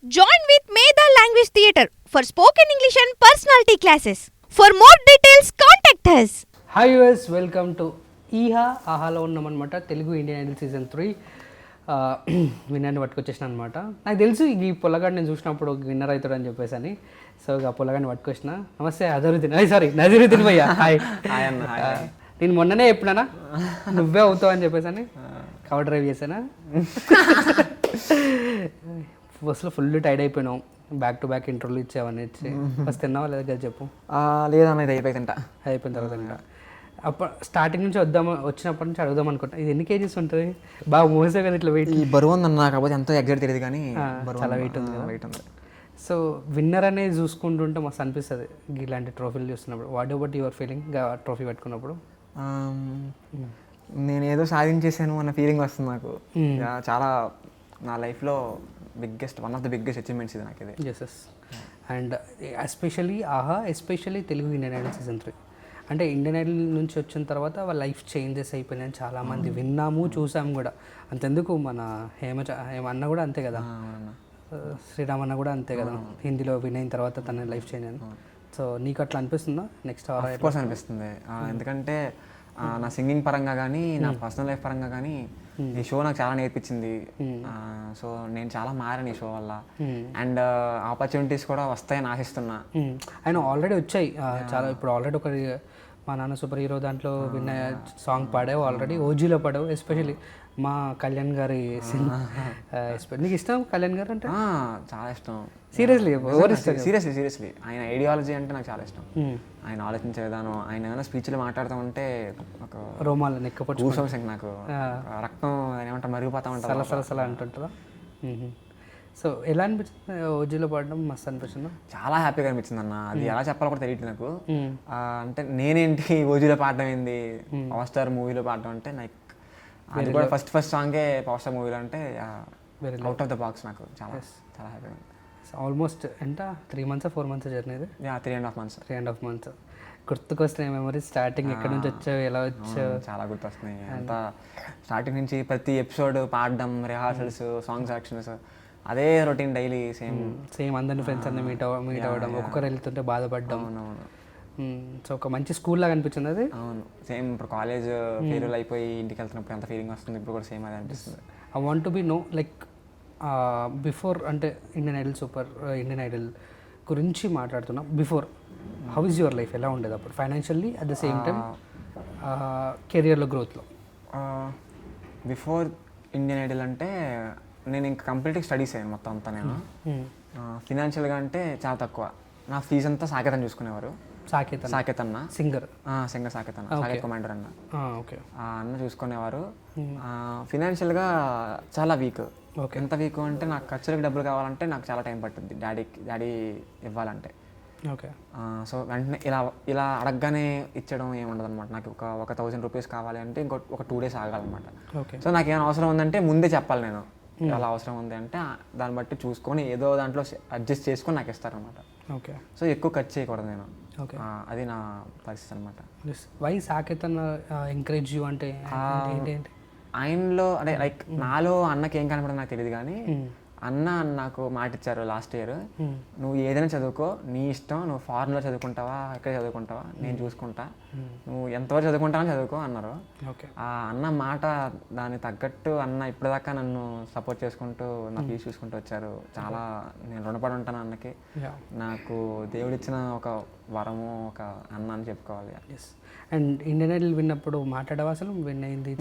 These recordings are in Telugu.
Join with Medha Language Theatre for spoken English and personality classes. For more details, contact us. Hi US welcome to ఈహా ఆహాలో ఉన్నామన్నమాట. తెలుగు ఇండియన్ ఐడల్ సీజన్ 3 విన్నర్ని పట్టుకొచ్చేసిన అనమాట. నాకు తెలుసు ఈ పొల్లగాడు నేను చూసినప్పుడు విన్నర్ అవుతాడు అని చెప్పేసి అని. సో ఇక పొల్లగాడిని పట్టుకొచ్చిన. నమస్తే అజరుద్దీన్, సారీ నజరుద్దీన్ భయ్యా. హాయ్. నేను మొన్ననే చెప్పినానా నువ్వే అవుతావు అని చెప్పేసి అని కవర్ డ్రైవ్ చేశానా. బస్సులో ఫుల్ టైర్డ్ అయిపోయినాం. బ్యాక్ టు బ్యాక్ ఇంటర్వ్యూలు ఇచ్చావని ఇచ్చి ఫస్ట్ తిన్నావా లేదా కదా చెప్పు. లేదన్న ఇది అయిపోయిన తర్వాత ఇంకా అప్పుడు స్టార్టింగ్ నుంచి వచ్చినప్పటి నుంచి అడుగుదాం అనుకుంటా, ఇది ఎన్ని కేజీస్ ఉంటుంది బాగా మోసే కదా ఇట్లా వెయిట్. ఈ బరువు ఉందన్న, కాకపోతే ఎంతో ఎగ్జాక్ట్ తెలియదు కానీ చాలా వెయిట్ ఉంది కదా. వెయిట్ ఉంది. సో విన్నర్ అనేది చూసుకుంటుంటే మస్తు అనిపిస్తుంది ఇలాంటి ట్రోఫీలు చూస్తున్నప్పుడు. What about your feeling trophy పెట్టుకున్నప్పుడు? నేను ఏదో సాధించేసాను అన్న ఫీలింగ్ వస్తుంది నాకు. చాలా నా లైఫ్లో one of the biggest achievements ఇది నాకు ఇది. Yes. And especially Telugu Indian Idol season 3 అంటే ఇండియన్ ఐడల్ నుంచి వచ్చిన తర్వాత వాళ్ళ లైఫ్ చేంజెస్ అయిపోయినాయని చాలామంది విన్నాము చూసాము కూడా. అంతెందుకు మన హేమ అన్న కూడా అంతే కదా, శ్రీరామ్ అన్న కూడా అంతే కదా, హిందీలో విన్ అయిన తర్వాత తన లైఫ్ చేంజ్ అని. సో నీకు అట్లా అనిపిస్తుందా నెక్స్ట్? ఆఫ్ కోర్స్ అనిపిస్తుంది. ఎందుకంటే నా సింగింగ్ పరంగా కానీ నా పర్సనల్ లైఫ్ పరంగా కానీ ఈ షో నాకు చాలా నేర్పించింది. సో నేను చాలా మారాను ఈ షో వల్ల. అండ్ ఆపర్చునిటీస్ కూడా వస్తాయని ఆశిస్తున్నా. ఆయన ఆల్రెడీ వచ్చాయి చాలా. ఇప్పుడు ఆల్రెడీ ఒక మా నాన్న సూపర్ హీరో దాంట్లో విన్న సాంగ్ పాడావు ఆల్రెడీ, ఓజీలో పాడావు. ఎస్పెషల్లీ మా కళ్యాణ్ గారి నీకు ఇష్టం కళ్యాణ్ గారు అంటే? చాలా ఇష్టం. సీరియస్లీ ఆయన ఐడియాలజీ అంటే నాకు చాలా ఇష్టం. ఆయన ఆలోచించే విధానం, ఆయన ఏమైనా స్పీచ్లు మాట్లాడుతూ ఉంటే ఒక రోమాలు నెక్కపట్టు నాకు రక్తం ఏమంటారు మరిగిపోతా ఉంటారు, సలసలా అంటుంటుందా. సో ఎలా అనిపించింది ఓజీలో పాడడం? మస్తు అనిపించింది, చాలా హ్యాపీగా అనిపించింది అన్న. అది ఎలా చెప్పాలో కూడా తెలియదు నాకు. అంటే నేనేంటి ఓజీలో పాడడం ఏంది, పవర్ స్టార్ మూవీలో పాడడం అంటే నాకు అది కూడా ఫస్ట్ సాంగే పవర్ స్టార్ మూవీలో అంటే అవుట్ ఆఫ్ ద బాక్స్. నాకు చాలా చాలా హ్యాపీగా. ఆల్మోస్ట్ ఎంత 3 months 4 months జర్నీ ఇది? 3.5 months. గుర్తుకొస్తున్నాయి మెమరీస్? స్టార్టింగ్ ఎక్కడి నుంచి వచ్చావు, ఎలా వచ్చావు? చాలా గుర్తొస్తున్నాయి. అంతా స్టార్టింగ్ నుంచి ప్రతి ఎపిసోడ్ పాడడం, రిహార్సల్స్, సాంగ్ సెలక్షన్స్, అదే రొటీన్ డైలీ సేమ్ అందరిని ఫ్రెండ్స్ అందరూ మీట్ అవ్వడం, ఒక్కొక్కరు వెళ్తుంటే బాధపడ్డం. సో ఒక మంచి స్కూల్ లాగా అనిపించింది అది. అవును, సేమ్ ఇప్పుడు కాలేజ్ ఫేర్వెల్ అయిపోయి ఇంటికి వెళ్తున్నప్పుడు ఎంత ఫీలింగ్ వస్తుంది, ఇప్పుడు కూడా సేమ్ అదే అనిపిస్తుంది. I want to be no like before అంటే ఇండియన్ ఐడల్ గురించి మాట్లాడుతున్నాం. Before how is your life, ఎలా ఉండేది అప్పుడు financially, at the same time కెరియర్లో గ్రోత్లో? బిఫోర్ ఇండియన్ ఐడల్ అంటే నేను ఇంకా కంప్లీట్గా స్టడీస్ అయ్యాను మొత్తం అంతా. నేను ఫినాన్షియల్గా అంటే చాలా తక్కువ. నా ఫీజు అంతా సాకేత్ అని చూసుకునేవారు. సాకేత్ అన్న సింగర్ సాకేత్ అన్న, సాకేత్ కమాండర్ అన్న. ఆ అన్న చూసుకునేవారు. ఫినాన్షియల్గా చాలా వీక్. ఎంత వీక్ అంటే నాకు ఖర్చులకు డబ్బులు కావాలంటే నాకు చాలా టైం పట్టుద్ది డాడీ ఇవ్వాలంటే. సో వెంటనే ఇలా అడగగానే ఇచ్చడం ఏముండదు అనమాట. నాకు ఒక 1000 రూపీస్ కావాలి అంటే ఒక 2 days ఆగాలన్నమాట. సో నాకు ఏమైనా అవసరం ఉందంటే ముందే చెప్పాలి నేను, అలా అవసరం ఉంది అంటే దాన్ని బట్టి చూసుకొని ఏదో దాంట్లో అడ్జస్ట్ చేసుకొని నాకు ఇస్తారనమాట. సో ఎక్కువ ఖర్చు చేయకూడదు నేను. అది నా పరిస్థితి అనమాట. వై సాకేత్ అన్న ఎంకరేజ్ యూ అంటే ఆయనలో అంటే లైక్ నాలో అన్నకి ఏం కనపడదు నాకు తెలియదు కానీ అన్న నాకు మాట ఇచ్చారు లాస్ట్ ఇయర్, నువ్వు ఏదైనా చదువుకో, నీ ఇష్టం, నువ్వు ఫారెన్లో చదువుకుంటావా ఇక్కడ చదువుకుంటావా నేను చూసుకుంటా, నువ్వు ఎంతవరకు చదువుకుంటావని చదువుకో అన్నారు. ఆ అన్న మాట దాన్ని తగ్గట్టు అన్న ఇప్పటిదాకా నన్ను సపోర్ట్ చేసుకుంటూ నా ఫీజు చూసుకుంటూ వచ్చారు. చాలా నేను రుణపడి ఉంటాను అన్నకి. నాకు దేవుడిచ్చిన ఒక వరము, ఒక అన్న అని చెప్పుకోవాలి. అండ్ ఇండియన్ ఐడల్ విన్నప్పుడు మాట్లాడవా అసలు? విన్ అయింది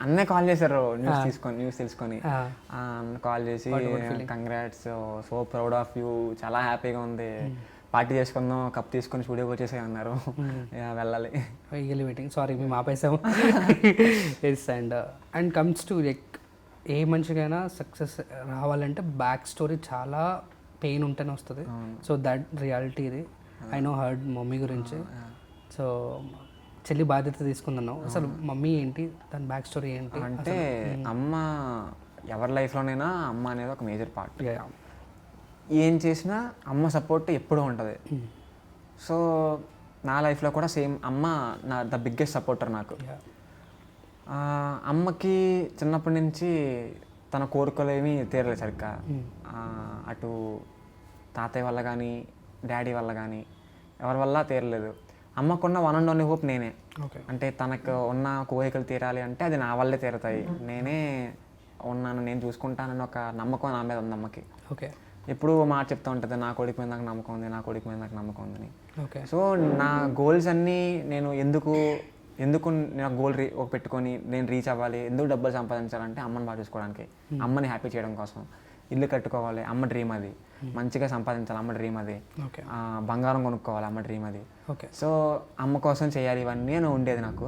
అన్నే కాల్ చేశారు న్యూస్ తెలుసుకొని. అన్న కాల్ చేసి congrats, so proud of you, చాలా హ్యాపీగా ఉంది, పార్టీ చేసుకుందాం, కప్ తీసుకొని స్టూడియోకి వచ్చేసే అన్నారు. వెళ్ళాలి వెయిటింగ్. సారీ మేము ఆపేసాము. Yes. And comes to like a మనిషికైనా సక్సెస్ రావాలంటే బ్యాక్ స్టోరీ చాలా పెయిన్ ఉంటేనే వస్తుంది. సో దట్ రియాలిటీ ఇది. ఐ నో హర్డ్ మమ్మీ గురించి. సో చెల్లి బాధ్యత తీసుకుందన్నావు, అసలు మమ్మీ ఏంటి, దాని బ్యాక్ స్టోరీ ఏంటి? అంటే అమ్మ ఎవరి లైఫ్లోనైనా అమ్మ అనేది ఒక మేజర్ పార్ట్. ఏం చేసినా అమ్మ సపోర్ట్ ఎప్పుడూ ఉంటుంది. సో నా లైఫ్లో కూడా సేమ్ అమ్మ ద బిగ్గెస్ట్ సపోర్టర్ నాకు. అమ్మకి చిన్నప్పటి నుంచి తన కోరికలు ఏమీ తీరలేదు సరిగ్గా. అటు తాతయ్య వల్ల కానీ డాడీ వల్ల కానీ ఎవరి వల్ల తీరలేదు. అమ్మకున్న వన్ అండ్ ఓన్లీ హోప్ నేనే. అంటే తనకు ఉన్న కోరికలు తీరాలి అంటే అది నా వల్లే తీరుతాయి, నేనే ఉన్నాను, నేను చూసుకుంటానని ఒక నమ్మకం నా మీద ఉంది అమ్మకి. ఎప్పుడు మాట చెప్తూ ఉంటుంది, నా కొడుకు మీద నాకు నమ్మకం ఉంది, నా కొడుకు మీద నాకు నమ్మకం ఉందని. సో నా గోల్స్ అన్నీ నేను ఎందుకు నేను గోల్ పెట్టుకొని నేను రీచ్ అవ్వాలి, ఎందుకు డబ్బులు సంపాదించాలంటే అమ్మని బాగా చూసుకోవడానికి, అమ్మని హ్యాపీ చేయడం కోసం. ఇల్లు కట్టుకోవాలి, అమ్మ డ్రీమ్ అది. మంచిగా సంపాదించాలి, అమ్మ డ్రీమ్ అది. బంగారం కొనుక్కోవాలి, అమ్మ డ్రీమ్ అది. సో అమ్మ కోసం చేయాలి, ఇవన్నీ అని ఉండేది నాకు.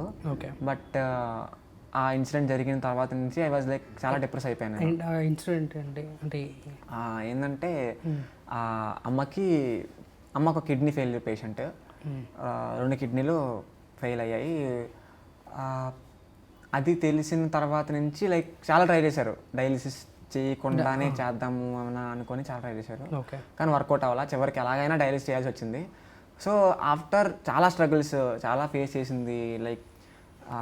బట్ ఆ ఇన్సిడెంట్ జరిగిన తర్వాత నుంచి ఐ వాజ్ లైక్ చాలా డిప్రెస్ అయిపోయాను. ఇన్సిడెంట్ అంటే ఏంటంటే అమ్మకు ఒక కిడ్నీ ఫెయిల్యూర్ పేషెంట్, 2 కిడ్నీలు ఫెయిల్ అయ్యాయి. అది తెలిసిన తర్వాత నుంచి లైక్ చాలా ట్రై చేశారు, డయాలిసిస్ చేయకుండానే చేద్దాము అని అనుకొని చాలా ట్రై చేశారు. కానీ వర్కౌట్ అవ్వాలా, చివరికి ఎలాగైనా డయాలిసిస్ చేయాల్సి వచ్చింది. సో ఆఫ్టర్ చాలా స్ట్రగుల్స్ చాలా ఫేస్ చేసింది. లైక్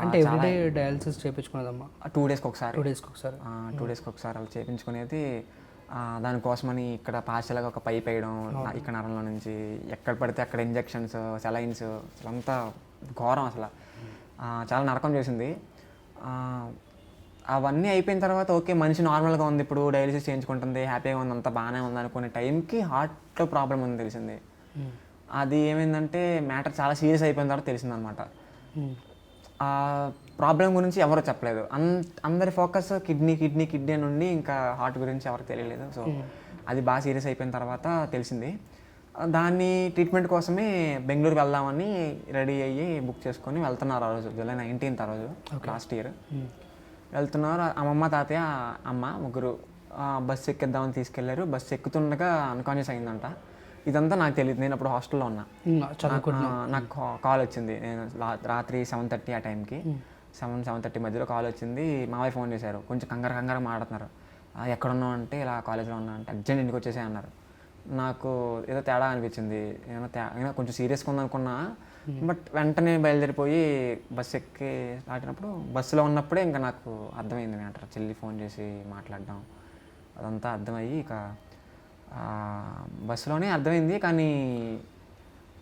అంటే ఎవ్రీడే డయాలిసిస్ చేయించుకున్నదమ్మా? 2 డేస్కి ఒకసారి 2 డేస్కి ఒకసారి 2 డేస్కి ఒకసారి అలా చేయించుకునేది. దానికోసమని ఇక్కడ పార్షల్గా ఒక పైప్ వేయడం, ఇక్కడ నరంలో నుంచి ఎక్కడ పడితే అక్కడ ఇంజెక్షన్స్, సెలైన్స్, అంతా ఘోరం అసలు. చాలా నరకం చేసింది. అవన్నీ అయిపోయిన తర్వాత ఓకే మనిషి నార్మల్గా ఉంది, ఇప్పుడు డయాలిసిస్ చేయించుకుంటుంది, హ్యాపీగా ఉంది, అంతా బాగానే ఉంది అనుకునే టైంకి హార్ట్లో ప్రాబ్లం ఉంది తెలిసింది. అది ఏమైందంటే మ్యాటర్ చాలా సీరియస్ అయిపోయిన తర్వాత తెలిసిందనమాట. ఆ ప్రాబ్లం గురించి ఎవరో చెప్పలేదు, అందరి ఫోకస్ కిడ్నీ నుండి ఇంకా హార్ట్ గురించి ఎవరికి తెలియలేదు. సో అది బాగా సీరియస్ అయిపోయిన తర్వాత తెలిసింది. దాన్ని ట్రీట్మెంట్ కోసమే బెంగళూరు వెళ్దామని రెడీ అయ్యి బుక్ చేసుకొని వెళ్తున్నారు. ఆ రోజు జూలై 19th ఆ రోజు, లాస్ట్ ఇయర్ వెళ్తున్నారు. అమ్మమ్మ, తాతయ్య, అమ్మ ముగ్గురు బస్సు ఎక్కిద్దామని తీసుకెళ్లారు. బస్సు ఎక్కుతుండగా అన్కాన్షియస్ అయిందంట. ఇదంతా నాకు తెలియదు, నేను అప్పుడు హాస్టల్లో ఉన్నా. నాకు కాల్ వచ్చింది, నేను రాత్రి 7:30 ఆ టైంకి, 7:30 మధ్యలో కాల్ వచ్చింది. మావయ్య ఫోన్ చేశారు, కొంచెం కంగారు మాట్లాడుతున్నారు. ఎక్కడున్నావు అంటే ఇలా కాలేజ్లో ఉన్నా అంటే అర్జెంట్ ఇంటికి వచ్చేసే అన్నారు. నాకు ఏదో తేడా అనిపించింది, ఏమైనా కొంచెం సీరియస్గా ఉందనుకున్నా. బట్ వెంటనే బయలుదేరిపోయి బస్సు ఎక్కి దాటినప్పుడు బస్సులో ఉన్నప్పుడే ఇంకా నాకు అర్థమైంది మ్యాటర్. చెల్లి ఫోన్ చేసి మాట్లాడడం అదంతా అర్థమయ్యి ఇక బస్సులోనే అర్థమైంది. కానీ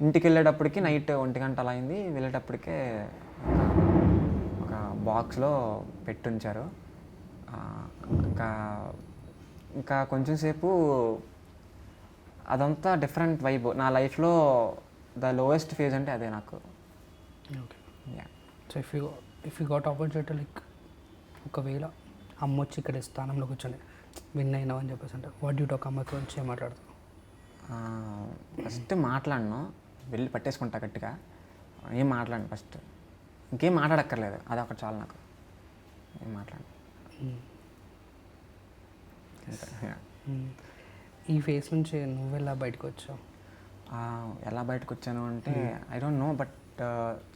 ఇంటికి వెళ్ళేటప్పటికి నైట్ 1 గంట అలా అయింది. వెళ్ళేటప్పటికే ఒక బాక్స్లో పెట్టుంచారు. ఇంకా కొంచెం సేపు అదంతా డిఫరెంట్ వైబ్. నా లైఫ్లో ద లోయెస్ట్ ఫేజ్ అంటే అదే నాకు. So if you got opportunity, like ఒకవేళ అమ్మ వచ్చి ఇక్కడ స్థానంలో కూర్చొని విన్ అయినావు అని చెప్పేసి అంటే వాట్ యూ టాక్, అమ్మతో వచ్చి ఏం మాట్లాడతావు? ఫస్ట్ మాట్లాడను, వెళ్ళి పట్టేసుకుంటా గట్టిగా, ఏం మాట్లాడను. ఫస్ట్ ఇంకేం మాట్లాడక్కర్లేదు, అది ఒకటి చాలు నాకు. ఏం మాట్లాడను. ఈ ఫేస్ నుంచి నువ్వు ఎలా బయటకు వచ్చావు? ఎలా బయటకు వచ్చాను అంటే ఐ డోంట్ నో, బట్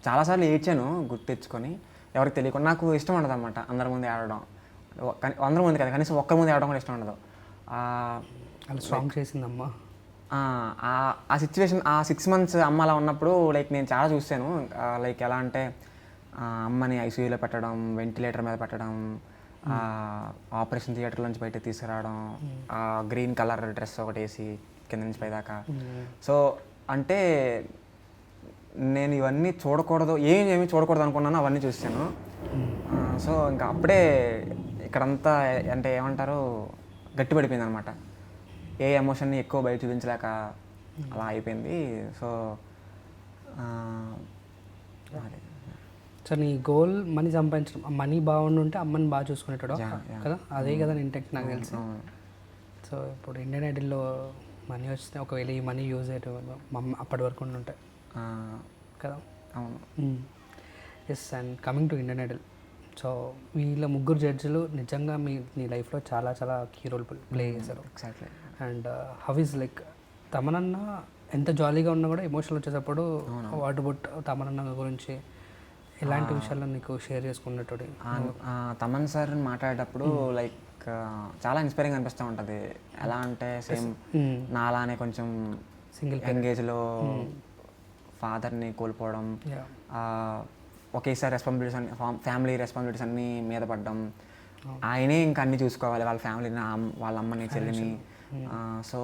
చాలాసార్లు ఏడ్చాను గుర్తు తెచ్చుకొని. ఎవరికి తెలియకుండా. నాకు ఇష్టం ఉండదు అనమాట అందరి ముందు ఏడవడం. అందరి ముందు కదా, కనీసం ఒక్కరి ముందు ఏడవడం కూడా ఇష్టం ఉండదు. అలా స్ట్రాంగ్ చేసిందమ్మా ఆ సిచ్యువేషన్. ఆ 6 months అమ్మ అలా ఉన్నప్పుడు లైక్ నేను చాలా చూశాను. లైక్ ఎలా అంటే అమ్మని ఐసీయూలో పెట్టడం, వెంటిలేటర్ మీద పెట్టడం, ఆపరేషన్ థియేటర్ నుంచి బయటకు తీసుకురావడం, గ్రీన్ కలర్ డ్రెస్ ఒకటి వేసి కింద నుంచి పైదాకా. సో అంటే నేను ఇవన్నీ చూడకూడదు, ఏమీ చూడకూడదు అనుకున్నాను, అవన్నీ చూసాను. సో ఇంకా అప్పుడే ఇక్కడంతా అంటే ఏమంటారు గట్టిపడిపోయింది అనమాట. ఏ ఎమోషన్ని ఎక్కువ బయట చూపించలేక అలా అయిపోయింది. సో సో నీ గోల్ మనీ సంపాదించడం, మనీ బాగుండుంటే అమ్మని బాగా చూసుకునేటాడు కదా, అదే కదా నీ ఇంటెక్ట్ నాకు తెలిసి. సో ఇప్పుడు ఇండియన్ ఐడల్లో మనీ వస్తే ఒకవేళ ఈ మనీ యూజ్ అయ్యేటో అప్పటి వరకు ఉండుంటాయి కదా. అవును. Yes. And coming to Indian Idol, so వీళ్ళ 3 జడ్జిలు నిజంగా నీ లైఫ్లో చాలా చాలా కీ రోల్ ప్లే చేశారు. Exactly. And how is like తమనన్న ఎంత జాలీగా ఉన్నా కూడా ఎమోషనల్ వచ్చేటప్పుడు వాట్ అబౌట్ తమనన్న గురించి ఎలాంటి విషయాల్లో నీకు షేర్ చేసుకున్నట్టు? తమన్ సార్ మాట్లాడేటప్పుడు లైక్ చాలా ఇన్స్పైరింగ్ అనిపిస్తూ ఉంటుంది. ఎలా అంటే సేమ్ నాలానే కొంచెం సింగిల్ ఎంగేజ్లో ఫాదర్ని కోల్పోవడం, ఒకేసారి రెస్పాన్సిబిలిటీస్ అన్ని, ఫ్యామిలీ రెస్పాన్సిబిలిటీస్ అన్నీ మీద పడడం, ఆయనే ఇంకా అన్నీ చూసుకోవాలి, వాళ్ళ ఫ్యామిలీని, వాళ్ళ అమ్మని, చెల్లిని. సో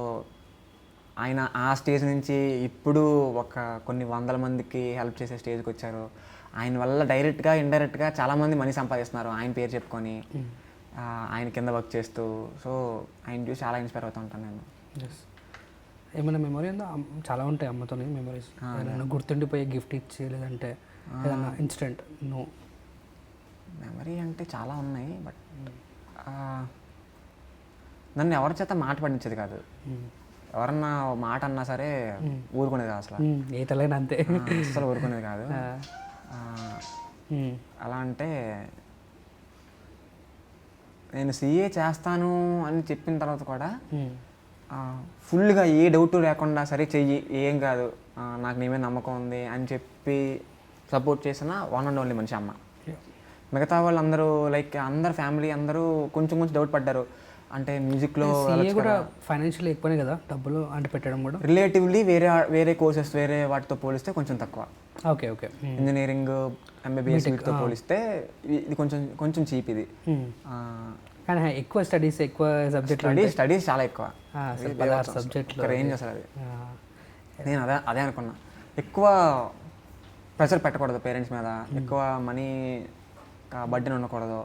ఆయన ఆ స్టేజ్ నుంచి ఇప్పుడు ఒక కొన్ని వందల మందికి హెల్ప్ చేసే స్టేజ్కి వచ్చారు. ఆయన వల్ల డైరెక్ట్గా ఇండైరెక్ట్గా చాలామంది మనీ సంపాదిస్తున్నారు ఆయన పేరు చెప్పుకొని, ఆయన కింద వర్క్ చేస్తూ. సో ఆయన చూసి చాలా ఇన్స్పైర్ అవుతూ ఉంటాను నేను. ఏమైనా మెమరీ ఉందా? చాలా ఉంటాయి అమ్మతోని మెమరీస్. ఏదైనా గుర్తుండిపోయే గిఫ్ట్ ఇచ్చి, లేదంటే ఏదైనా ఇన్సిడెంట్? నో మెమరీ అంటే చాలా ఉన్నాయి, బట్ నన్ను ఎవరి చేత మాట పడించేది కాదు. ఎవరన్నా మాట అన్నా సరే ఊరుకునేది కాదు అసలు. ఏ తలైనా అంతే, అసలు ఊరుకునేది కాదు. అలా అంటే నేను CA చేస్తాను అని చెప్పిన తర్వాత కూడా ఫుల్గా ఏ డౌట్ లేకుండా సరే చెయ్యి, ఏం కాదు, నాకు నీ మీద నమ్మకం ఉంది అని చెప్పి సపోర్ట్ చేసిన వన్ అండ్ ఓన్లీ మనిషి అమ్మ. మిగతా వాళ్ళు అందరూ లైక్ అందరు ఫ్యామిలీ అందరూ కొంచెం కొంచెం డౌట్ పడ్డారు. అంటే మ్యూజిక్లో కూడా ఫైనాన్షియల్ ఎక్కువనే కదా డబ్బులు అంటే పెట్టడం కూడా. రిలేటివ్లీ వేరే కోర్సెస్ వేరే వాటితో పోలిస్తే కొంచెం తక్కువ. Okay okay. ఇంజనీరింగ్, MBBS వీటితో పోలిస్తే ఇది కొంచెం చీప్ ఇది. కానీ ఎక్కువ స్టడీస్, ఎక్కువ స్టడీస్ చాలా ఎక్కువ సబ్జెక్ట్లో రేంజ్ అసలు. అది నేను అదే అనుకున్నా, ఎక్కువ ప్రెషర్ పెట్టకూడదు పేరెంట్స్ మీద, ఎక్కువ మనీ బడ్డెన్ ఉండకూడదు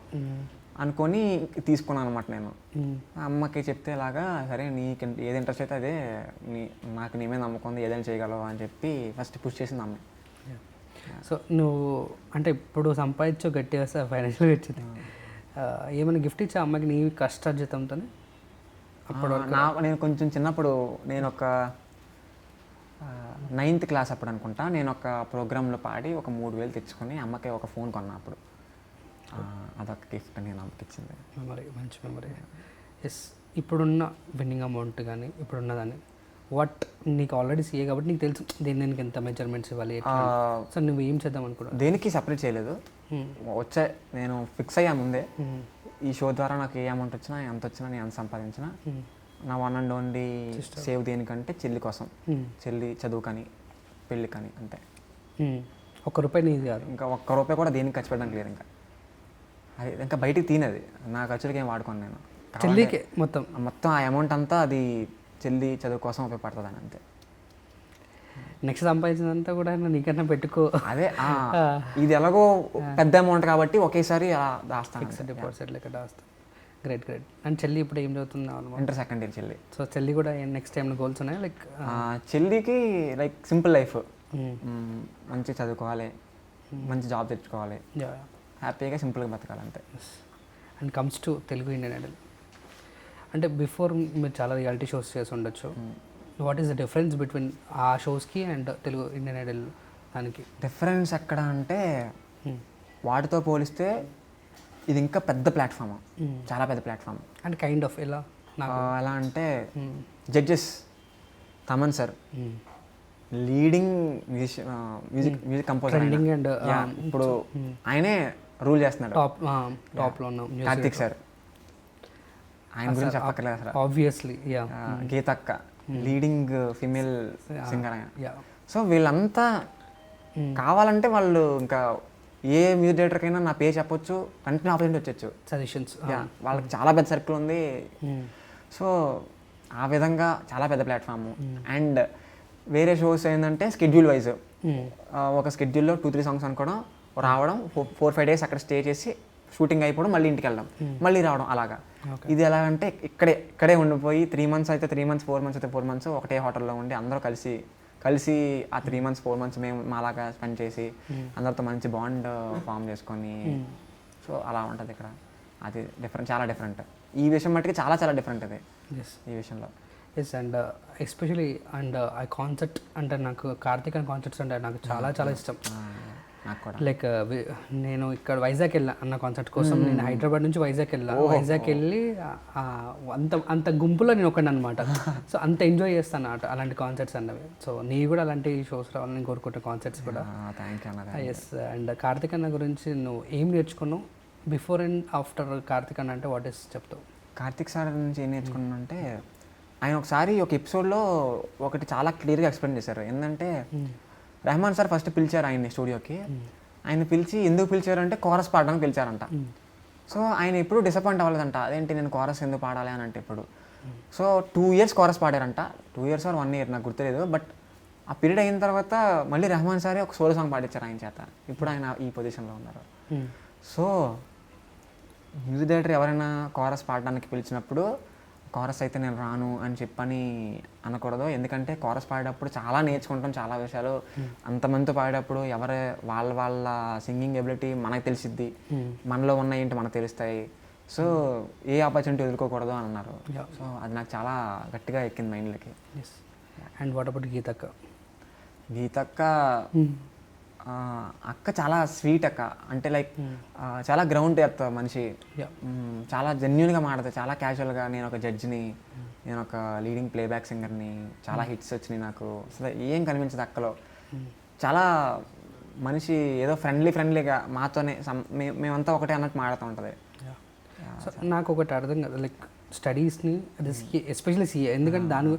అనుకొని తీసుకున్నాను అనమాట నేను. అమ్మకి చెప్తే ఇలాగా సరే నీకు ఏది ఇంట్రెస్ట్ అయితే అదే, నాకు నీ మీద నమ్మకం ఉంది, ఏదైనా చేయగలవు అని చెప్పి ఫస్ట్ పుష్ చేసింది అమ్మ. సో నువ్వు అంటే ఇప్పుడు సంపాదించో గట్టిగా ఫైనాన్షియల్గా వచ్చింది, ఏమైనా గిఫ్ట్ ఇచ్చా అమ్మకి నీ కష్టార్జితంతో? అప్పుడు నేను కొంచెం చిన్నప్పుడు, నేను ఒక 9th క్లాస్ అప్పుడు అనుకుంటా, నేను ఒక ప్రోగ్రాంలో పాడి ఒక 3,000 తెచ్చుకొని అమ్మకి ఒక ఫోన్ కొన్నా. అప్పుడు అదొక గిఫ్ట్ నేను అమ్మకి ఇచ్చింది. మెమరీ, మంచి మెమరీ. ఎస్. ఇప్పుడున్న విన్నింగ్ అమౌంట్ కానీ ఇప్పుడున్నదాన్ని వాట్ నీకు ఆల్రెడీ CA కాబట్టి నీకు తెలుసు దేనికి ఎంత మెజర్మెంట్స్ ఇవ్వాలి. సో నువ్వు ఏం చేద్దాం అనుకున్నావు? దేనికి సపరేట్ చేయలేదు, నేను ఫిక్స్ అయ్యా ముందే. ఈ షో ద్వారా నాకు ఏ అమౌంట్ వచ్చినా, ఎంత వచ్చినా, నేను ఎంత సంపాదించినా, నా వన్ అండ్ ఓన్లీ సేవ్ దేనికంటే చెల్లి కోసం, చెల్లి చదువు కానీ పెళ్ళి కానీ, అంతే. ₹1 నీది కాదు, ఇంకా ₹1 కూడా దేనికి ఖర్చు పెట్టడానికి లేదు. అది ఇంకా బయటికి తినేది నా ఖర్చులకి ఏం వాడుకోను నేను. చెల్లికి మొత్తం ఆ అమౌంట్ అంతా అది చెల్లి చదువు కోసం ఉపయోగపడుతుంది అని, అంతే. నెక్స్ట్ సంపాదించినంతా కూడా నీకన్నా పెట్టుకో. అదే ఇది ఎలాగో పెద్ద అమౌంట్ కాబట్టి ఒకేసారి దాస్తాను, ఫిక్స్డ్ డిపాజిట్ లెక్క దాస్తాను. గ్రేట్. అండ్ చెల్లి ఇప్పుడు ఏం చదువుతుంది? ఇంటర్ సెకండ్ ఇయర్ చెల్లి. సో చెల్లి కూడా నెక్స్ట్ టైం గోల్స్ ఉన్నాయి లైక్? చెల్లికి లైక్ సింపుల్ లైఫ్, మంచి చదువుకోవాలి, మంచి జాబ్ తెచ్చుకోవాలి, హ్యాపీగా సింపుల్గా బతకాలి, అంతే. And comes to Telugu Indian Idol, అంటే బిఫోర్ మీరు చాలా రియాలిటీ షోస్ చేసి ఉండొచ్చు. What is the difference between ఆ షోస్కి అండ్ తెలుగు ఇండియన్ ఐడల్ దానికి? డిఫరెన్స్ ఎక్కడ అంటే వాటితో పోలిస్తే ఇది ఇంకా పెద్ద ప్లాట్ఫామ్, చాలా పెద్ద ప్లాట్ఫామ్. అండ్ కైండ్ ఆఫ్ ఎలా అంటే judges Thaman sir, leading music composer, and ఇప్పుడు ఆయనే రూల్ చేస్తున్నాడు. టాప్లో ఉన్నాం. కార్తిక్ సార్, ఆయన గురించి చెప్పక్కర్లేదు అసలు. ఆబ్వియస్లీ. గీతక్క లీడింగ్ ఫీమేల్ సింగర్ ఆయన. సో వీళ్ళంతా కావాలంటే వాళ్ళు ఇంకా ఏ మ్యూజిక్ డైరెక్టర్కైనా నా పేరు చెప్పొచ్చు, కంటిన్యూ ఆపర్చునిటీ వచ్చచ్చు, సజెషన్స్. వాళ్ళకి చాలా పెద్ద సర్కిల్ ఉంది. సో ఆ విధంగా చాలా పెద్ద ప్లాట్ఫామ్. అండ్ వేరే షోస్ ఏంటంటే స్కెడ్యూల్ వైజ్, ఒక స్కెడ్యూల్లో 2-3 సాంగ్స్ అనుకోవడం, రావడం, 4-5 డేస్ అక్కడ స్టే చేసి షూటింగ్ అయిపోవడం, మళ్ళీ ఇంటికి వెళ్ళడం, మళ్ళీ రావడం, అలాగా. ఇది ఎలా అంటే ఇక్కడే ఉండిపోయి 3 months అయితే 3 months, 4 months అయితే 4 months ఒకటే హోటల్లో ఉండి అందరూ కలిసి ఆ 3 months 4 months మేము మాలాగా స్పెండ్ చేసి అందరితో మంచి బాండ్ ఫామ్ చేసుకొని, సో అలా ఉంటుంది ఇక్కడ. అది డిఫరెంట్, చాలా డిఫరెంట్. ఈ విషయం మట్టుకి చాలా చాలా డిఫరెంట్ అది ఈ విషయంలో. ఎస్. అండ్ ఎస్పెషలీ అండ్ ఆ కాన్సెప్ట్ అంటే నాకు కార్తిక్ అండ్ కాన్సెప్ట్స్ అంటే నాకు చాలా చాలా ఇష్టం. లైక్ నేను ఇక్కడ వైజాగ్ వెళ్ళా అన్న కాన్సెప్ట్ కోసం, నేను హైదరాబాద్ నుంచి వైజాగ్ వెళ్ళి అంత గుంపులో నేను ఒకటి అనమాట. సో అంత ఎంజాయ్ చేస్తాను అలాంటి కాన్సెప్ట్స్ అన్నవి. సో నీ కూడా అలాంటి షోస్ రావాలని కోరుకుంటే కాన్సెప్ట్స్ కూడా. ఎస్. అండ్ కార్తిక్ అన్న గురించి నువ్వు ఏం నేర్చుకున్నావు బిఫోర్ అండ్ ఆఫ్టర్ కార్తిక్ అన్న అంటే వాట్ ఈస్ చెప్తావు? కార్తిక్ సార్ నుంచి ఏం నేర్చుకున్నాను అంటే, ఆయన ఒకసారి ఒక ఎపిసోడ్లో ఒకటి చాలా క్లియర్గా ఎక్స్ప్లెయిన్ చేశారు. ఏంటంటే రెహమాన్ సార్ ఫస్ట్ పిలిచారు ఆయన్ని స్టూడియోకి. ఆయన పిలిచి ఎందుకు పిలిచారంటే కోరస్ పాడడానికి పిలిచారంట. సో ఆయన ఎప్పుడు డిసప్పాయింట్ అవ్వలేదంట, అదేంటి నేను కోరస్ ఎందుకు పాడాలి అని అంటే ఇప్పుడు. సో 2 years కోరస్ పాడారంట, 2 years or 1 year నాకు గుర్తులేదు. బట్ ఆ పీరియడ్ అయిన తర్వాత మళ్ళీ రెహమాన్ సారే ఒక సోలో సాంగ్ పాడించారు ఆయన చేత. ఇప్పుడు ఆయన ఈ పొజిషన్లో ఉన్నారు. సో మ్యూజిక్ డైరెక్టర్ ఎవరైనా కోరస్ పాడడానికి పిలిచినప్పుడు కోరస్ అయితే నేను రాను అని చెప్పని అనకూడదు. ఎందుకంటే కోరస్ పాడేటప్పుడు చాలా నేర్చుకుంటాం, చాలా విషయాలు. అంతమందితో పాడేటప్పుడు వాళ్ళ సింగింగ్ ఎబిలిటీ మనకు తెలిసిద్ది, మనలో ఉన్న ఏంటి మనకు తెలుస్తాయి. సో ఏ ఆపర్చునిటీ వదులుకోకూడదు అని అన్నారు. సో అది నాకు చాలా గట్టిగా ఎక్కింది మైండ్లోకి. అండ్ వాట్ అబౌట్ గీతక్క? గీతక్క అక్క చాలా స్వీట్ అక్క. అంటే లైక్ చాలా గ్రౌండ్ ఎర్త్ మనిషి. చాలా జెన్యున్గా మాట్లాడుతుంది, చాలా క్యాజువల్గా. నేను ఒక జడ్జిని, నేను ఒక లీడింగ్ ప్లేబ్యాక్ సింగర్ని, చాలా హిట్స్ వచ్చినాయి నాకు. అసలు ఏం కనిపించదు అక్కలో. చాలా మనిషి ఏదో ఫ్రెండ్లీగా మాతోనే మేమంతా ఒకటే అన్నట్టు మాడుతూ ఉంటుంది. నాకు ఒకటి అర్థం కదా, లైక్ స్టడీస్ని అది సిఏ, ఎస్పెషల్లీ సిఏ, ఎందుకంటే దాని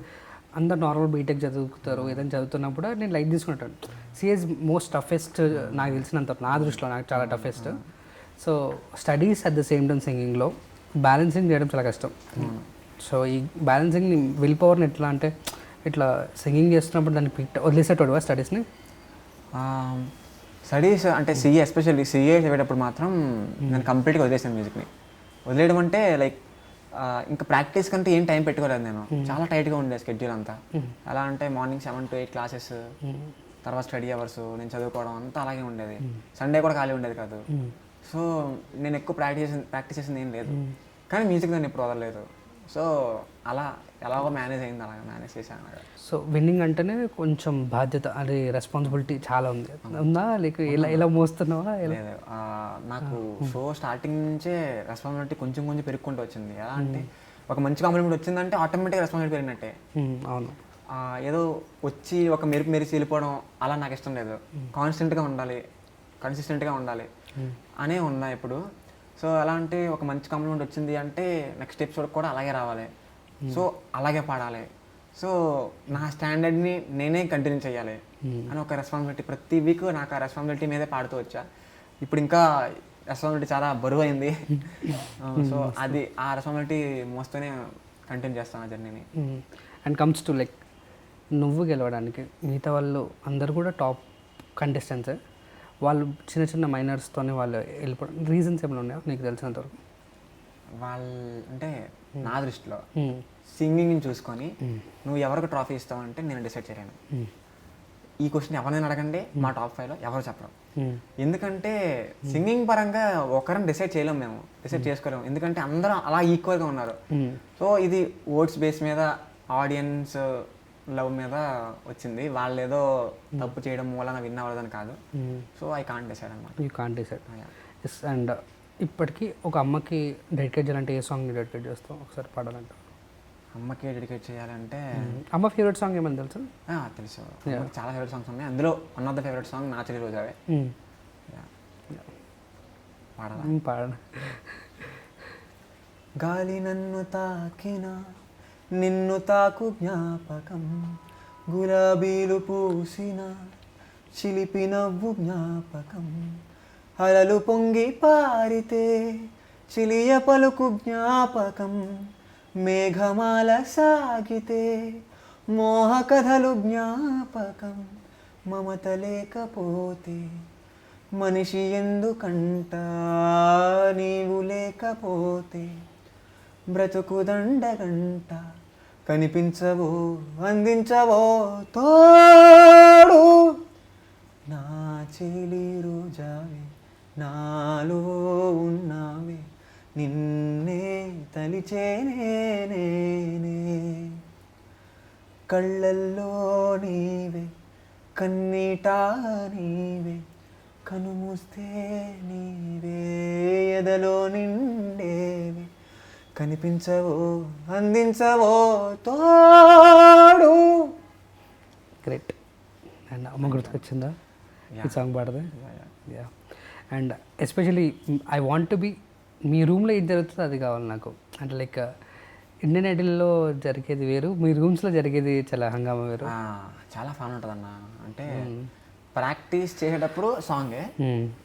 అందరు నార్మల్ బీటెక్ చదువుతారు, ఏదైనా చదువుతున్నప్పుడు నేను లైట్ తీసుకుంటాను. సిఏస్ మోస్ట్ టఫెస్ట్ నాకు తెలిసినంత, నా దృష్టిలో నాకు చాలా toughest. So studies at the same time సింగింగ్లో బ్యాలెన్సింగ్ చేయడం చాలా కష్టం. సో ఈ బ్యాలెన్సింగ్ని విల్ పవర్ని ఎట్లా అంటే ఇట్లా సింగింగ్ చేస్తున్నప్పుడు దాన్ని వదిలేసేటోడువా స్టడీస్ని? స్టడీస్ అంటే సిఏ, ఎస్పెషల్లీ సిఏ చదివేటప్పుడు మాత్రం నేను కంప్లీట్గా వదిలేసాను మ్యూజిక్ని. వదిలేయడం అంటే లైక్ ఇంకా ప్రాక్టీస్ కంటే ఏం టైం పెట్టుకోలేదు నేను. చాలా టైట్గా ఉండేది స్కెడ్యూల్ అంతా. ఎలా అంటే మార్నింగ్ 7 to 8 క్లాసెస్, తర్వాత స్టడీ అవర్స్, నేను చదువుకోవడం అంతా అలాగే ఉండేది. సండే కూడా ఖాళీ ఉండేది కాదు. సో నేను ఎక్కువ ప్రాక్టీస్ చేసింది ఏం లేదు, కానీ మ్యూజిక్ దాన్ని ఎప్పుడు వదలలేదు. సో అలా ఎలాగో మేనేజ్ అయింది, అలాగే మేనేజ్ చేశాను. సో విన్నింగ్ అంటేనే కొంచెం బాధ్యత, అది రెస్పాన్సిబిలిటీ చాలా ఉందా, లేక ఎలా మోస్తున్నావా? లేదు, నాకు షో స్టార్టింగ్ నుంచే రెస్పాన్సిబిలిటీ కొంచెం పెరుగుకుంటూ వచ్చింది. ఎలా అంటే ఒక మంచి కాంప్లిమెంట్ వచ్చిందంటే ఆటోమేటిక్గా రెస్పాన్సిబిలిటీ పెరిగినట్టే. అవును, ఏదో వచ్చి ఒక మెరిసి వెళ్ళిపోవడం అలా నాకు ఇష్టం లేదు. కాన్స్టెంట్గా ఉండాలి, కన్సిస్టెంట్గా ఉండాలి అనే ఉన్నా ఇప్పుడు. సో ఎలా అంటే ఒక మంచి కాంప్లిమెంట్ వచ్చింది అంటే నెక్స్ట్ ఎపిసోడ్ కూడా అలాగే రావాలి, సో అలాగే పాడాలి. సో నా స్టాండర్డ్ని నేనే కంటిన్యూ చేయాలి అని ఒక రెస్పాన్సిబిలిటీ. ప్రతి వీక్ నాకు ఆ రెస్పాన్సిబిలిటీ మీదే పాడుతూ వచ్చా. ఇప్పుడు ఇంకా రెస్పాన్సిబిలిటీ చాలా బరువు అయింది. సో అది ఆ రెస్పాన్సిబిలిటీ మోస్తూనే కంటిన్యూ చేస్తాను ఆ జర్నీని. అండ్ కమ్స్ టు లైక్ నువ్వు గెలవడానికి మిగతా వాళ్ళు అందరు కూడా టాప్ కంటెస్టెంట్సే, వాళ్ళు చిన్న మైనర్స్తోనే వాళ్ళు వెళ్ళిపోవడం రీజన్స్ ఏమైనా ఉన్నాయా నీకు తెలిసినంతవరకు? వాళ్ళు అంటే నా దృష్టిలో సింగింగ్ని చూసుకొని నువ్వు ఎవరికి ట్రాఫీ ఇస్తావు అంటే నేను డిసైడ్ చేయలేను. ఈ క్వశ్చన్ ఎవరైనా అడగండి, మా టాప్ 5లో ఎవరు చెప్పరు. ఎందుకంటే సింగింగ్ పరంగా ఒకరిని డిసైడ్ చేయలేము, మేము డిసైడ్ చేసుకోలేము. ఎందుకంటే అందరూ అలా ఈక్వల్గా ఉన్నారు. సో ఇది ఓట్స్ బేస్ మీద, ఆడియన్స్ లవ్ మీద వచ్చింది. వాళ్ళు ఏదో తప్పు చేయడం మూలన విన్ అవ్వదని కాదు. సో ఐ కాంట్ డిసైడ్ అనమాట. You can't decide. Yes. And ఇప్పటికీ ఒక అమ్మకి డెడికేట్ చేయాలంటే ఏ సాంగ్ని డెడికేట్ చేస్తావు? ఒకసారి పాడాలంటే అమ్మకి డెడికేట్ చేయాలంటే అమ్మ ఫేవరెట్ సాంగ్ ఏమని తెలుసు? తెలుసు, చాలా ఫేవరెట్ సాంగ్స్ ఉన్నాయి. అందులో one of the favourite song నా చెల్లి రోజావే. పాడ. గాలి నన్ను తాకిన నిన్ను తాకు జ్ఞాపకం, గులాబీలు పూసిన చిలిపి నవ్వు జ్ఞాపకం, అలలు పొంగి పారితే చిలియ పలుకు జ్ఞాపకం, మేఘమాల సాగితే మోహ కథలు జ్ఞాపకం, మమత లేకపోతే మనిషి ఎందుకంట, నీవు లేకపోతే బ్రతుకు దండగంట, కనిపించవో అందించవో తోడు, నా చెలి రోజావే నాలో ఉన్నావే, నిన్నే తలిచేనే నేనే, కళ్ళల్లో నీవే కన్నీటా నీవే, కనుమూస్తే నీవే ఎదలో నిండేవే, కనిపించవో అందించవో తోడు. గ్రేట్. అండ్ అమ్మ గుర్తుకొచ్చిందా ఈ సాంగ్ పాడదే? Yeah. And especially I want to be, మీ రూమ్లో ఏం జరుగుతుందో అది కావాలి నాకు. అంటే లైక్ ఇండియన్ ఐడల్లో జరిగేది వేరు, మీ రూమ్స్లో జరిగేది చాలా హంగామా వేరు. చాలా ఫన్ ఉంటుంది అన్న. అంటే ప్రాక్టీస్ చేసేటప్పుడు సాంగే,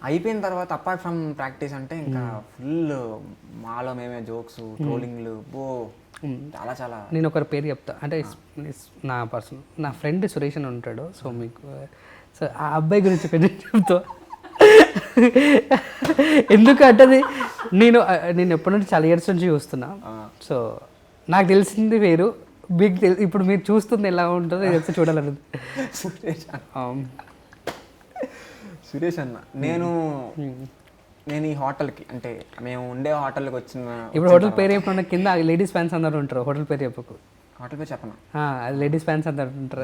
అయిపోయిన తర్వాత అపార్ట్ ఫ్రమ్ ప్రాక్టీస్ అంటే ఇంకా ఫుల్ మాలో మేమే జోక్స్, ట్రోలింగ్లు, బో చాలా చాలా. నేను ఒకరి పేరు చెప్తా, అంటే నా పర్సన్, నా ఫ్రెండ్ సురేష్ అని ఉంటాడు. సో మీకు సో ఆ అబ్బాయి గురించి కొంచెం చెప్తా. ఎందుకంటే నేను ఎప్పటి నుంచి చాలా ఇయర్స్ నుంచి చూస్తున్నా. సో నాకు తెలిసింది వేరు, మీకు ఇప్పుడు మీరు చూస్తుంది ఎలా ఉంటుందో చెప్తే చూడాలని. సురేష్ అన్న, నేను ఈ హోటల్కి, అంటే మేము ఉండే హోటల్కి ఇప్పుడు హోటల్ పేరు చెప్పిన కింద లేడీస్ ఫ్యాన్స్ అందరు ఉంటారు. హోటల్ పేరు చెప్పకు. హోటల్ పేరు చెప్పను, అది లేడీస్ ఫ్యాన్స్ అందరు ఉంటారు.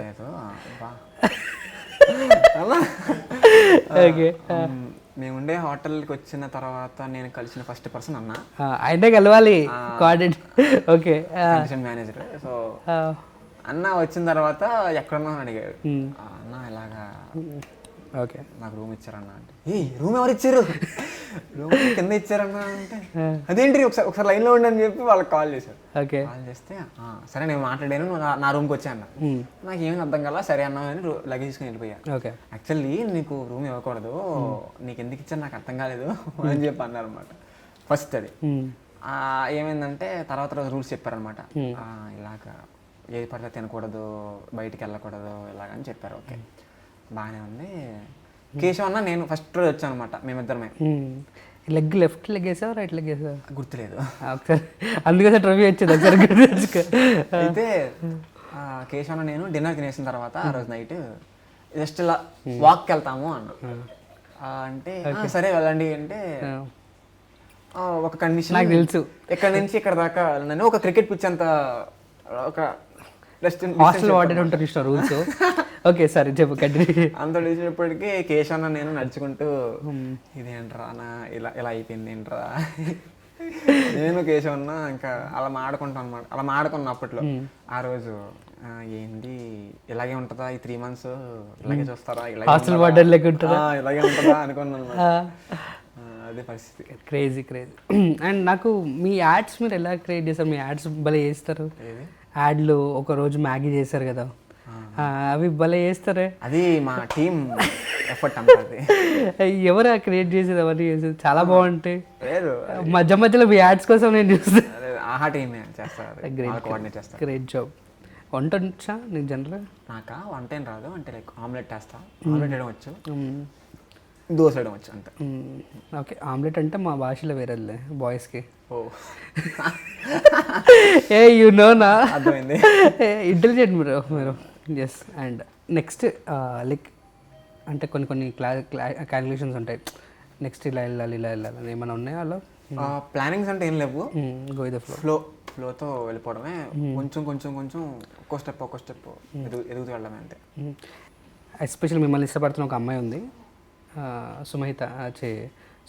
ఓకే. మేము ఉండే హోటల్కి వచ్చిన తర్వాత నేను కలిసిన ఫస్ట్ పర్సన్ అన్న. అయితే కలవాలి ఓకే మేనేజర్. సో అన్న వచ్చిన తర్వాత ఎక్కడున్నా అని అడిగాడు. అన్న ఇలాగా ఓకే నాకు రూమ్ ఇచ్చారన్న అంటే, ఏ రూమ్ ఎవరు ఇచ్చారు, రూమ్ కింద ఇచ్చారన్న అంటే, అదేంటి ఒకసారి లైన్లో ఉండి అని చెప్పి వాళ్ళకి కాల్ చేశారు. ఓకే, కాల్ చేస్తే సరే నేను మాట్లాడాను, నా రూమ్కి వచ్చా అన్న. నాకు ఏమీ అర్థం కల, సరే అన్నా అని లగేజ్ తీసుకుని వెళ్ళిపోయా. ఓకే, యాక్చువల్లీ నీకు రూమ్ ఇవ్వకూడదు, నీకు ఎందుకు ఇచ్చారు నాకు అర్థం కాలేదు అని చెప్పి అన్నారు అనమాట. ఫస్ట్ అది ఏమైందంటే తర్వాత రోజు రూల్స్ చెప్పారనమాట. ఇలాగా ఏది పడితే తినకూడదు, బయటికి వెళ్ళకూడదు ఇలాగని చెప్పారు. ఓకే బాగానే ఉంది. కేశవ్ అన్న నేను ఫస్ట్ రోజు వచ్చాను అనమాట, మేమిద్దరమే. లెగ్ లెఫ్ట్ లెగ్ వేసావు, రైట్ లెగ్ వేసావు గుర్తులేదు ఒకసారి, అందుకే ట్రఫీ వచ్చింది ఒకసారి. అయితే కేశవ్ అన్న నేను డిన్నర్ తినేసిన తర్వాత ఆ రోజు నైట్ జస్ట్ ఇలా వాక్కి వెళ్తాము అన్న. అంటే సరే వెళ్ళండి అంటే, ఒక కండిషన్ నాకు తెలుసు, ఇక్కడ నుంచి ఇక్కడ దాకా నన్ను ఒక క్రికెట్ పిచ్ అంత ఒక హాస్టల్ వార్డెన్ ఉంటారు ఇష్టం రూల్స్. ఓకే సరే చెప్పు కంటిన్యూ. అంత వచ్చినప్పటికీ కేశవ్ అన్న నేను నడుచుకుంటూ ఇదేంట్రా అన్న ఇలా అయిపోయింది ఏంట్రా, నేను కేశవ్ అన్న ఇంకా అలా మాడుకుంటాం అనమాట. అలా మాడుకున్నా అప్పట్లో. ఆ రోజు ఏంటి ఇలాగే ఉంటుందా ఈ 3 months, ఇలాగే చూస్తారా, హాస్టల్ వార్డెన్ లెక్క ఉంటుందా, ఇలాగే ఉంటుందా అనుకున్నాను. అదే పరిస్థితి. క్రేజీ. అండ్ నాకు మీ యాడ్స్ మీరు ఎలా క్రియేట్ చేస్తారు? మీ యాడ్స్ భలే చేస్తారు. యాడ్లు ఒక రోజు మ్యాగీ చేశారు కదా, అవి భలే చేస్తారే. అది మా టీమ్ ఎఫర్ట్ అంతే. ఎవరు క్రియేట్ చేసేది, అవన్నీ చేసేది చాలా బాగుంటాయి. మధ్య మధ్యలో మీ యాడ్స్ కోసం నేను చూస్తాను. ఆహా టీమే చేస్తారు. Great job. వంట వచ్చా నీకు జనరల్? నాకా వంట ఏం రాదు, అంటే లైక్ ఆమ్లెట్ వేస్తా, ఆమ్లెట్ వేయడం వచ్చు, దోశ వేయడం వచ్చు అంతే. ఓకే, ఆమ్లెట్ అంటే మా భాషలో వేరేలే బాయ్స్కి. ఏ యు నో నా, అర్థమైంది. ఇంటెలిజెంట్ మీరు. ఎస్. అండ్ నెక్స్ట్ లైక్ అంటే కొన్ని క్యాలిక్యులేషన్స్ ఉంటాయి, నెక్స్ట్ ఇలా వెళ్ళాలి ఏమైనా ఉన్నాయా అలా? ప్లానింగ్స్ అంటే ఏం లేవు, గో విత్ ద ఫ్లోతో వెళ్ళిపోవడమే. కొంచెం ఒక్కో స్టెప్ ఎదుగుతూ వెళ్ళడమే అంతే. ఎస్పెషల్ మిమ్మల్ని ఇష్టపడుతున్న ఒక అమ్మాయి ఉంది,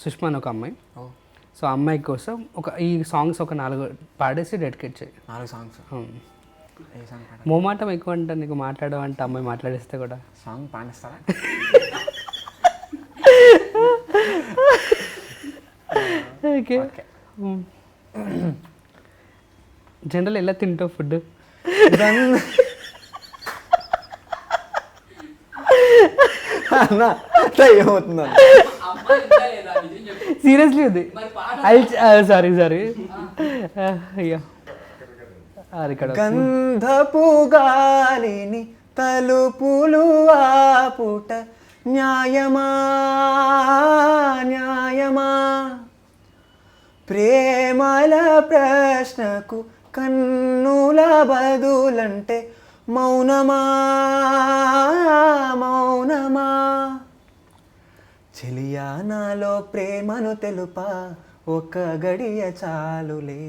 సుష్మా అని ఒక అమ్మాయి. సో అమ్మాయి కోసం ఈ సాంగ్స్ ఒక 4 పాడేసి డెడికేట్ చేయి. 4 సాంగ్స్. మోమాటం ఎక్కువ అంటే నీకు మాట్లాడమంటే అమ్మాయి మాట్లాడిస్తే కూడా సాంగ్ పాడిస్తారా? ఓకే. జనరల్ ఎలా తింటావు ఫుడ్? ఏమవుతుందా సీరియస్లీ ఉంది. సారీ అయ్యా. గంధపు గాలిని తలుపులు ఆపుట న్యాయమా ప్రేమల ప్రశ్నకు కన్నుల బదులంటే మౌనమా చెలియా నాలో ప్రేమను తెలుపా ఒక గడియ చాలులే,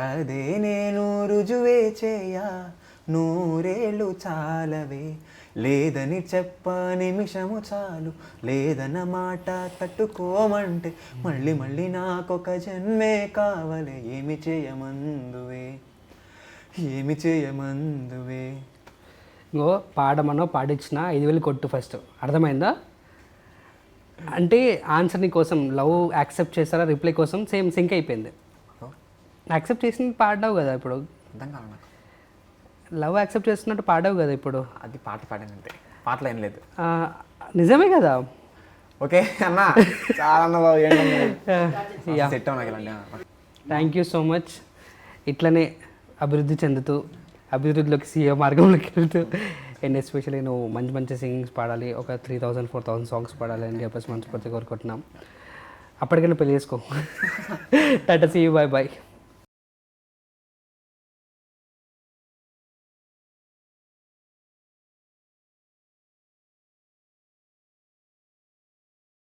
అదే నేను రుజువే చేయా 100 ఏళ్ళు చాలవే, లేదని చెప్ప నిమిషము చాలు, లేదన్న మాట తట్టుకోమంటే మళ్ళీ నాకొక జన్మే కావలే, ఏమి చేయమందువే ఇంకో పాడమనో పాడించిన 5,000 కొట్టు ఫస్ట్, అర్థమైందా? అంటే ఆన్సర్ నీ కోసం లవ్ యాక్సెప్ట్ చేస్తారా, రిప్లై కోసం సేమ్ సింక్ అయిపోయింది. యాక్సెప్ట్ చేసి పాడావు కదా ఇప్పుడు, లవ్ యాక్సెప్ట్ చేస్తున్నట్టు పాడావు కదా ఇప్పుడు. అది పాట పాడానంటే పాటలు ఏం లేదు. నిజమే కదా. ఓకే అన్న చాలా అన్న బాబు యా, సెట్ నాకు ఇలాంటి. Thank you so much. ఇట్లనే అభివృద్ధి చెందుతూ అభివృద్ధిలోకి సీఏ మార్గంలోకి వెళ్తూ అండ్ ఎస్పెషల్లీ నువ్వు మంచి మంచి సింగింగ్స్ పాడాలి, ఒక 3000 4000 సాంగ్స్ పాడాలి అని చెప్పేసి మనస్ఫూర్తి కోరుకుంటున్నాం. అప్పటికైనా పెళ్లి చేసుకో. Tata, see you, bye bye.